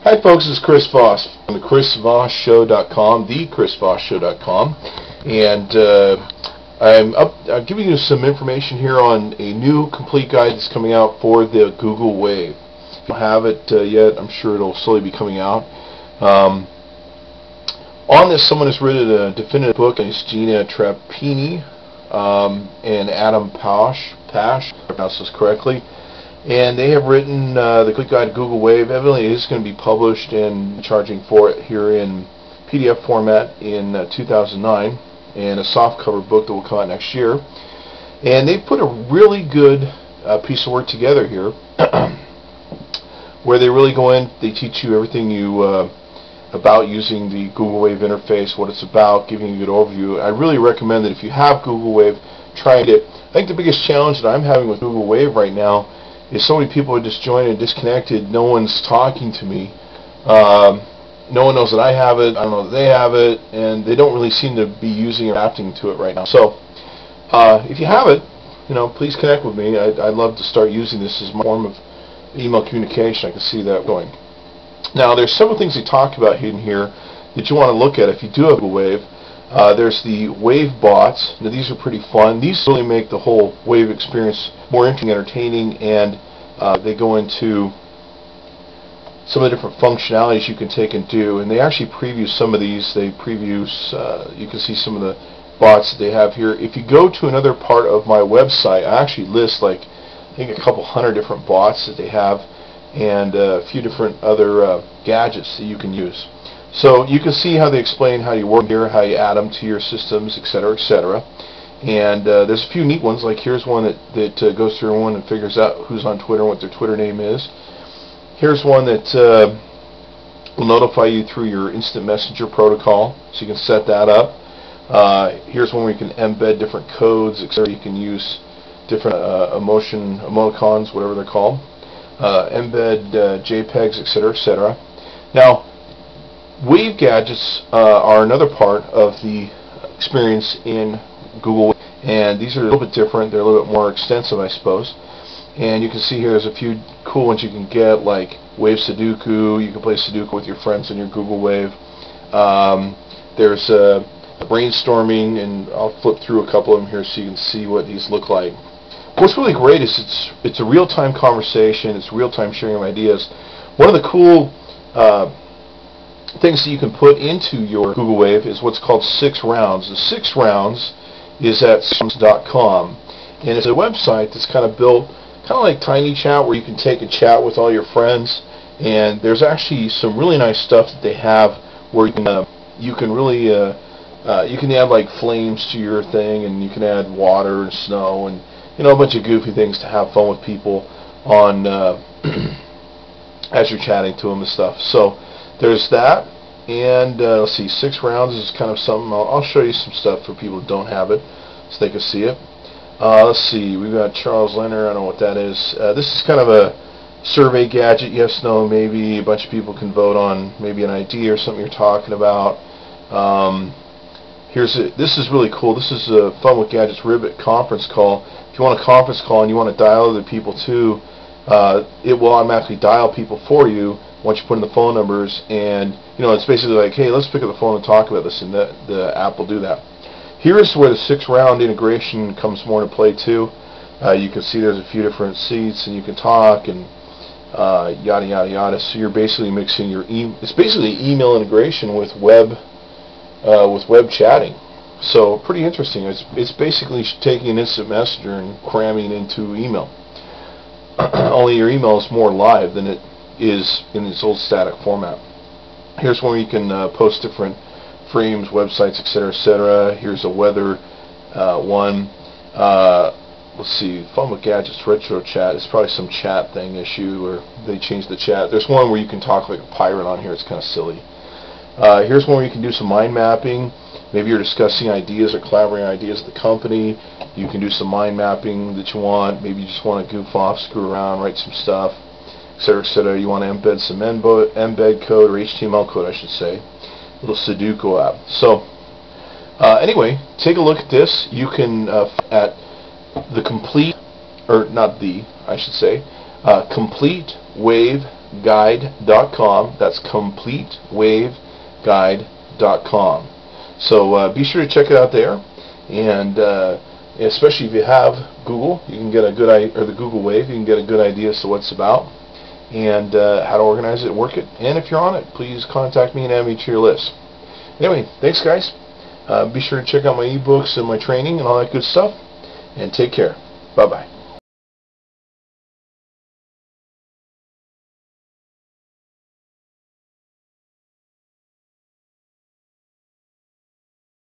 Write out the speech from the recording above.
Hi folks, this is Chris Voss from the chrisvossshow.com, thechrisvossshow.com, and I'm giving you some information here on a new complete guide that's coming out for the Google Wave. If you don't have it yet, I'm sure it'll slowly be coming out. On this, someone has written a definitive book, and it's Gina Trappini and Adam Pash, if I pronounce this correctly. And they have written the Complete Guide to Google Wave. Evidently, it is going to be published and charging for it here in PDF format in 2009, and a softcover book that will come out next year. And they've put a really good piece of work together here, where they really go in. They teach you everything about using the Google Wave interface, what it's about, giving you a good overview. I really recommend that if you have Google Wave, try it. I think the biggest challenge that I'm having with Google Wave right now is so many people are just joined and disconnected. No one's talking to me. No one knows that I have it. I don't know that they have it, and they don't really seem to be using or adapting to it right now. So, if you have it, please connect with me. I'd love to start using this as my form of email communication. I can see that going. Now, there's several things they talk about in here that you want to look at if you do have Google Wave. There's the Wave bots. Now, these are pretty fun. These really make the whole Wave experience more interesting, entertaining, and they go into some of the different functionalities you can take and do. And they actually preview some of these. They preview, you can see some of the bots that they have here. If you go to another part of my website, I actually list I think a couple hundred different bots that they have, and a few different other gadgets that you can use. So you can see how they explain how you work here, how you add them to your systems, etc., etc. And there's a few neat ones. Like here's one that goes through one and figures out who's on Twitter and what their Twitter name is. Here's one that will notify you through your instant messenger protocol, so you can set that up. Here's one where you can embed different codes, etc. You can use different emoticons, whatever they're called. Embed JPEGs, etc., etc. Now, Wave gadgets are another part of the experience in Google Wave, and these are a little bit different. They're a little bit more extensive, I suppose. And you can see here there's a few cool ones you can get, like Wave Sudoku. You can play Sudoku with your friends in your Google Wave. There's brainstorming, and I'll flip through a couple of them here so you can see what these look like. What's really great is it's a real-time conversation. It's real-time sharing of ideas. One of the cool things that you can put into your Google Wave is what's called 6 rounds. The 6 rounds is at amzn.to, and it's a website that's kind of built kind of like Tiny Chat, where you can take a chat with all your friends. And there's actually some really nice stuff that they have where you can really you can add like flames to your thing, and you can add water and snow and a bunch of goofy things to have fun with people on as you're chatting to them and stuff. So there's that, and let's see, 6 rounds is kind of something. I'll show you some stuff for people who don't have it, so they can see it. Let's see, we've got Charles Leonard. I don't know what that is. This is kind of a survey gadget, yes, no, maybe. A bunch of people can vote on maybe an idea or something you're talking about. This is really cool. This is a Fun with Gadgets Ribbit conference call. If you want a conference call and you want to dial other people too, it will automatically dial people for you once you put in the phone numbers, and it's basically like, hey, let's pick up the phone and talk about this, and the app will do that. Here's where the 6-round integration comes more into play too. You can see there's a few different seats, and you can talk and yada yada yada. So you're basically mixing it's basically email integration with web chatting. So pretty interesting. It's basically taking an instant messenger and cramming it into email. Only your email is more live than it is in its old static format. Here's where you can post different frames, websites, etc., etc. Here's a weather one. Let's see, Fun with Gadgets Retro Chat. It's probably some chat thing issue, or they changed the chat. There's one where you can talk like a pirate on here. It's kind of silly. Here's one where you can do some mind mapping. Maybe you're discussing ideas or collaborating ideas with the company. You can do some mind mapping that you want. Maybe you just want to goof off, screw around, write some stuff, etc., etc. You want to embed some embed code, or HTML code, I should say. A little Sudoku app. So, anyway, take a look at this. You can, at the complete, or not the, I should say, complete wave CompleteWaveGuide.com. That's CompleteWaveGuide.com. So be sure to check it out there, and especially if you have Google, you can get a good or the Google Wave, you can get a good idea as to what it's about and how to organize it, work it. And if you're on it, please contact me and add me to your list. Anyway, thanks guys. Be sure to check out my ebooks and my training and all that good stuff. And take care. Bye-bye.